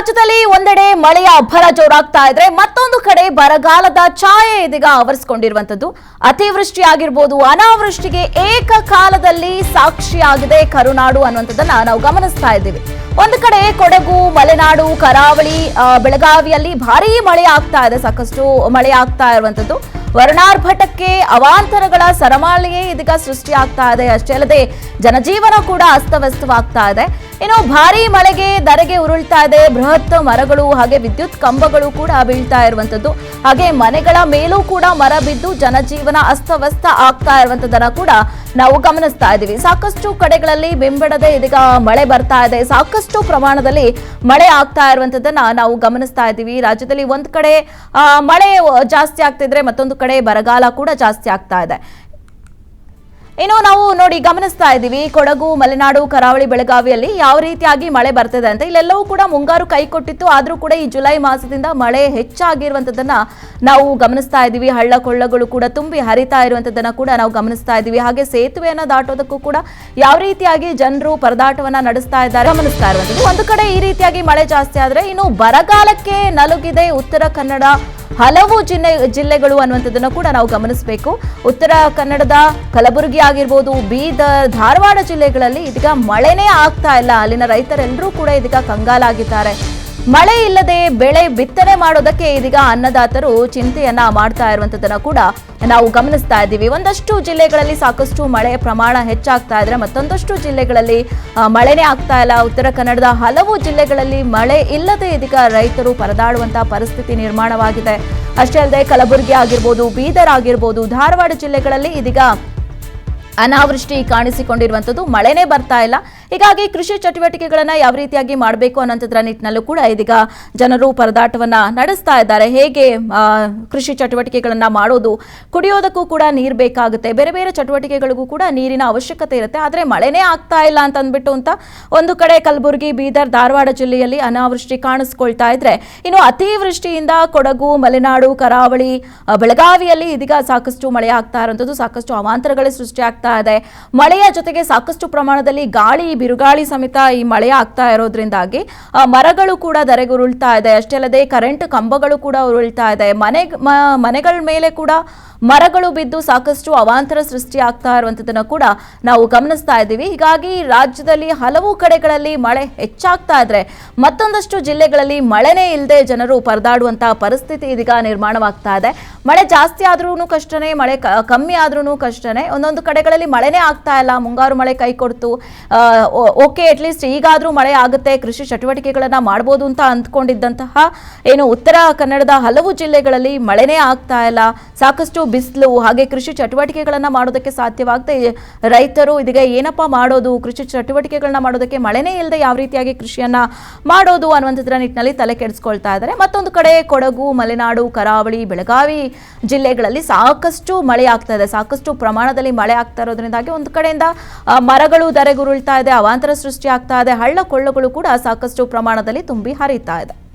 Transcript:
ರಾಜ್ಯದಲ್ಲಿ ಒಂದೆಡೆ ಮಳೆಯ ಅಬ್ಬರ ಜೋರಾಗ್ತಾ ಇದ್ರೆ ಮತ್ತೊಂದು ಕಡೆ ಬರಗಾಲದ ಛಾಯೆ ಇದೀಗ ಆವರಿಸಿಕೊಂಡಿರುವಂತದ್ದು. ಅತಿವೃಷ್ಟಿಯಾಗಿರ್ಬೋದು, ಅನಾವೃಷ್ಟಿಗೆ ಏಕಕಾಲದಲ್ಲಿ ಸಾಕ್ಷಿಯಾಗಿದೆ ಕರುನಾಡು ಅನ್ನುವಂಥದ್ದನ್ನ ನಾವು ಗಮನಿಸ್ತಾ ಇದ್ದೀವಿ. ಒಂದು ಕಡೆ ಕೊಡಗು, ಮಲೆನಾಡು, ಕರಾವಳಿ, ಬೆಳಗಾವಿಯಲ್ಲಿ ಭಾರೀ ಮಳೆ ಆಗ್ತಾ ಇದೆ, ಸಾಕಷ್ಟು ಮಳೆ ಆಗ್ತಾ ಇರುವಂತದ್ದು. ವರ್ಣಾರ್ಭಟಕ್ಕೆ ಅವಾಂತರಗಳ ಸರಮಾಲೆಯೇ ಇದೀಗ ಸೃಷ್ಟಿಯಾಗ್ತಾ ಇದೆ. ಅಷ್ಟೇ ಅಲ್ಲದೆ ಜನಜೀವನ ಕೂಡ ಅಸ್ತವ್ಯಸ್ತವಾಗ್ತಾ ಇದೆ. ಇನ್ನು ಭಾರೀ ಮಳೆಗೆ ಧರೆಗೆ ಉರುಳ್ತಾ ಇದೆ. ಬೃಹತ್ ಮರಗಳು ಹಾಗೆ ವಿದ್ಯುತ್ ಕಂಬಗಳು ಕೂಡ ಬೀಳ್ತಾ ಇರುವಂತದ್ದು. ಹಾಗೆ ಮನೆಗಳ ಮೇಲೂ ಕೂಡ ಮರ ಬಿದ್ದು ಜನಜೀವನ ಅಸ್ತವ್ಯಸ್ತ ಆಗ್ತಾ ಇರುವಂತದನ್ನ ಕೂಡ ನಾವು ಗಮನಿಸ್ತಾ ಇದ್ದೀವಿ. ಸಾಕಷ್ಟು ಕಡೆಗಳಲ್ಲಿ ಬೆಂಬಡದೆ ಇದೀಗ ಮಳೆ ಬರ್ತಾ ಇದೆ. ಸಾಕಷ್ಟು ಪ್ರಮಾಣದಲ್ಲಿ ಮಳೆ ಆಗ್ತಾ ಇರುವಂತದನ್ನ ನಾವು ಗಮನಿಸ್ತಾ ಇದ್ದೀವಿ. ರಾಜ್ಯದಲ್ಲಿ ಒಂದ್ ಕಡೆ ಮಳೆ ಜಾಸ್ತಿ ಆಗ್ತಿದ್ರೆ ಮತ್ತೊಂದು ಕಡೆ ಬರಗಾಲ ಕೂಡ ಜಾಸ್ತಿ ಆಗ್ತಾ ಇದೆ. ಇನ್ನು ನಾವು ನೋಡಿ ಗಮನಿಸ್ತಾ ಇದ್ದೀವಿ ಕೊಡಗು, ಮಲೆನಾಡು, ಕರಾವಳಿ, ಬೆಳಗಾವಿಯಲ್ಲಿ ಯಾವ ರೀತಿಯಾಗಿ ಮಳೆ ಬರ್ತಿದೆ ಅಂತ. ಇಲ್ಲೆಲ್ಲವೂ ಕೂಡ ಮುಂಗಾರು ಕೈ ಕೊಟ್ಟಿತ್ತು, ಆದ್ರೂ ಕೂಡ ಈ ಜುಲೈ ಮಾಸದಿಂದ ಮಳೆ ಹೆಚ್ಚಾಗಿರುವಂತದನ್ನ ನಾವು ಗಮನಿಸ್ತಾ ಇದ್ದೀವಿ. ಹಳ್ಳ ಕೊಳ್ಳಗಳು ಕೂಡ ತುಂಬಿ ಹರಿತಾ ಇರುವಂತದನ್ನ ಕೂಡ ನಾವು ಗಮನಿಸ್ತಾ ಇದ್ದೀವಿ. ಹಾಗೆ ಸೇತುವೆಯನ್ನ ದಾಟೋದಕ್ಕೂ ಕೂಡ ಯಾವ ರೀತಿಯಾಗಿ ಜನರು ಪರದಾಟವನ್ನ ನಡೆಸ್ತಾ ಇದ್ದಾರೆ ಗಮನಿಸ್ತಾ ಇರುವಂತದ್ದು. ಒಂದು ಕಡೆ ಈ ರೀತಿಯಾಗಿ ಮಳೆ ಜಾಸ್ತಿ ಆದ್ರೆ ಇನ್ನು ಬರಗಾಲಕ್ಕೆ ನಲುಗಿದೆ ಉತ್ತರ ಕನ್ನಡ ಹಲವು ಜಿಲ್ಲೆಗಳು ಅನ್ನುವಂಥದ್ದನ್ನು ಕೂಡ ನಾವು ಗಮನಿಸಬೇಕು. ಉತ್ತರ ಕನ್ನಡದ ಕಲಬುರಗಿ ಆಗಿರ್ಬೋದು, ಬೀದರ್, ಧಾರವಾಡ ಜಿಲ್ಲೆಗಳಲ್ಲಿ ಇದೀಗ ಮಳೆನೇ ಆಗ್ತಾ ಇಲ್ಲ. ಅಲ್ಲಿನ ರೈತರೆಲ್ಲರೂ ಕೂಡ ಇದೀಗ ಕಂಗಾಲಾಗಿದ್ದಾರೆ. ಮಳೆ ಇಲ್ಲದೆ ಬೆಳೆ ಬಿತ್ತನೆ ಮಾಡೋದಕ್ಕೆ ಇದೀಗ ಅನ್ನದಾತರು ಚಿಂತೆಯನ್ನ ಮಾಡ್ತಾ ಇರುವಂತದನ್ನ ಕೂಡ ನಾವು ಗಮನಿಸ್ತಾ ಇದ್ದೀವಿ. ಒಂದಷ್ಟು ಜಿಲ್ಲೆಗಳಲ್ಲಿ ಸಾಕಷ್ಟು ಮಳೆ ಪ್ರಮಾಣ ಹೆಚ್ಚಾಗ್ತಾ ಇದ್ರೆ ಮತ್ತೊಂದಷ್ಟು ಜಿಲ್ಲೆಗಳಲ್ಲಿ ಮಳೆನೇ ಆಗ್ತಾ ಇಲ್ಲ. ಉತ್ತರ ಕನ್ನಡದ ಹಲವು ಜಿಲ್ಲೆಗಳಲ್ಲಿ ಮಳೆ ಇಲ್ಲದೆ ಇದೀಗ ರೈತರು ಪರದಾಡುವಂತಹ ಪರಿಸ್ಥಿತಿ ನಿರ್ಮಾಣವಾಗಿದೆ. ಅಷ್ಟೇ ಅಲ್ಲದೆ ಕಲಬುರಗಿ ಆಗಿರ್ಬೋದು, ಬೀದರ್ ಆಗಿರ್ಬೋದು, ಧಾರವಾಡ ಜಿಲ್ಲೆಗಳಲ್ಲಿ ಇದೀಗ ಅನಾವೃಷ್ಟಿ ಕಾಣಿಸಿಕೊಂಡಿರುವಂಥದ್ದು, ಮಳೆನೇ ಬರ್ತಾ ಇಲ್ಲ. ಹೀಗಾಗಿ ಕೃಷಿ ಚಟುವಟಿಕೆಗಳನ್ನ ಯಾವ ರೀತಿಯಾಗಿ ಮಾಡಬೇಕು ಅನ್ನೋಂಥದ್ರ ನಿಟ್ಟಿನಲ್ಲೂ ಕೂಡ ಇದೀಗ ಜನರು ಪರದಾಟವನ್ನ ನಡೆಸ್ತಾ ಇದ್ದಾರೆ. ಹೇಗೆ ಕೃಷಿ ಚಟುವಟಿಕೆಗಳನ್ನ ಮಾಡೋದು, ಕುಡಿಯೋದಕ್ಕೂ ಕೂಡ ನೀರು ಬೇಕಾಗುತ್ತೆ, ಬೇರೆ ಬೇರೆ ಚಟುವಟಿಕೆಗಳಿಗೂ ಕೂಡ ನೀರಿನ ಅವಶ್ಯಕತೆ ಇರುತ್ತೆ. ಆದರೆ ಮಳೆನೇ ಆಗ್ತಾ ಇಲ್ಲ ಅಂತ ಅಂದ್ಬಿಟ್ಟು ಅಂತ ಒಂದು ಕಡೆ ಕಲಬುರಗಿ, ಬೀದರ್, ಧಾರವಾಡ ಜಿಲ್ಲೆಯಲ್ಲಿ ಅನಾವೃಷ್ಟಿ ಕಾಣಿಸ್ಕೊಳ್ತಾ ಇದ್ರೆ ಇನ್ನು ಅತಿವೃಷ್ಟಿಯಿಂದ ಕೊಡಗು, ಮಲೆನಾಡು, ಕರಾವಳಿ, ಬೆಳಗಾವಿಯಲ್ಲಿ ಇದೀಗ ಸಾಕಷ್ಟು ಮಳೆ ಆಗ್ತಾ ಇರುವಂಥದ್ದು, ಸಾಕಷ್ಟು ಅವಾಂತರಗಳೇ ಸೃಷ್ಟಿಯಾಗ್ತಾ ಇದೆ. ಮಳೆಯ ಜೊತೆಗೆ ಸಾಕಷ್ಟು ಪ್ರಮಾಣದಲ್ಲಿ ಗಾಳಿ, ಬಿರುಗಾಳಿ ಸಮೇತ ಈ ಮಳೆ ಆಗ್ತಾ ಇರೋದ್ರಿಂದಾಗಿ ಮರಗಳು ಕೂಡ ಧರೆಗುರುಳ್ತಾ ಇದೆ. ಅಷ್ಟೇ ಅಲ್ಲದೆ ಕರೆಂಟ್ ಕಂಬಗಳು ಕೂಡ ಉರುಳ್ತಾ ಇದೆ. ಮನೆಗಳ ಮೇಲೆ ಕೂಡ ಮರಗಳು ಬಿದ್ದು ಸಾಕಷ್ಟು ಅವಾಂತರ ಸೃಷ್ಟಿ ಆಗ್ತಾ ಇರುವಂತದನ್ನ ಕೂಡ ನಾವು ಗಮನಿಸ್ತಾ ಇದ್ದೀವಿ. ಹೀಗಾಗಿ ರಾಜ್ಯದಲ್ಲಿ ಹಲವು ಕಡೆಗಳಲ್ಲಿ ಮಳೆ ಹೆಚ್ಚಾಗ್ತಾ ಇದ್ರೆ ಮತ್ತೊಂದಷ್ಟು ಜಿಲ್ಲೆಗಳಲ್ಲಿ ಮಳೆನೇ ಇಲ್ಲದೆ ಜನರು ಪರದಾಡುವಂತಹ ಪರಿಸ್ಥಿತಿ ಇದೀಗ ನಿರ್ಮಾಣವಾಗ್ತಾ ಇದೆ. ಮಳೆ ಜಾಸ್ತಿ ಆದ್ರೂ ಕಷ್ಟನೇ, ಮಳೆ ಕಮ್ಮಿ ಆದ್ರೂ ಕಷ್ಟನೇ. ಒಂದೊಂದು ಕಡೆಗಳಲ್ಲಿ ಮಳೆನೇ ಆಗ್ತಾ ಇಲ್ಲ. ಮುಂಗಾರು ಮಳೆ ಕೈ ಕೊಡ್ತು, ಓಕೆ ಅಟ್ಲೀಸ್ಟ್ ಈಗಾದ್ರೂ ಮಳೆ ಆಗುತ್ತೆ, ಕೃಷಿ ಚಟುವಟಿಕೆಗಳನ್ನ ಮಾಡ್ಬೋದು ಅಂತ ಅಂದ್ಕೊಂಡಿದ್ದಂತಹ ಏನು ಉತ್ತರ ಕನ್ನಡದ ಹಲವು ಜಿಲ್ಲೆಗಳಲ್ಲಿ ಮಳೆನೇ ಆಗ್ತಾ ಇಲ್ಲ. ಸಾಕಷ್ಟು ಬಿಸಿಲು, ಹಾಗೆ ಕೃಷಿ ಚಟುವಟಿಕೆಗಳನ್ನ ಮಾಡೋದಕ್ಕೆ ಸಾಧ್ಯವಾಗದೆ ರೈತರು ಇದೀಗ ಏನಪ್ಪಾ ಮಾಡೋದು, ಕೃಷಿ ಚಟುವಟಿಕೆಗಳನ್ನ ಮಾಡೋದಕ್ಕೆ ಮಳೆನೇ ಇಲ್ಲದೆ ಯಾವ ರೀತಿಯಾಗಿ ಕೃಷಿಯನ್ನ ಮಾಡೋದು ಅನ್ನುವಂಥದ್ರ ನಿಟ್ಟಿನಲ್ಲಿ ತಲೆ ಕೆಡಿಸ್ಕೊಳ್ತಾ ಇದ್ದಾರೆ. ಮತ್ತೊಂದು ಕಡೆ ಕೊಡಗು, ಮಲೆನಾಡು, ಕರಾವಳಿ, ಬೆಳಗಾವಿ ಜಿಲ್ಲೆಗಳಲ್ಲಿ ಸಾಕಷ್ಟು ಮಳೆ ಆಗ್ತಾ ಇದೆ. ಸಾಕಷ್ಟು ಪ್ರಮಾಣದಲ್ಲಿ ಮಳೆ ಆಗ್ತಾ ಇರೋದ್ರಿಂದಾಗಿ ಒಂದು ಕಡೆಯಿಂದ ಮರಗಳು ಧರೆಗುರುಳ್ತಾ ಇದೆ, ಅವಾಂತರ ಸೃಷ್ಟಿ ಆಗ್ತಾ ಇದೆ, ಹಳ್ಳ ಕೊಳ್ಳಗಳು ಕೂಡ ಸಾಕಷ್ಟು ಪ್ರಮಾಣದಲ್ಲಿ ತುಂಬಿ ಹರಿತಾ ಇದೆ.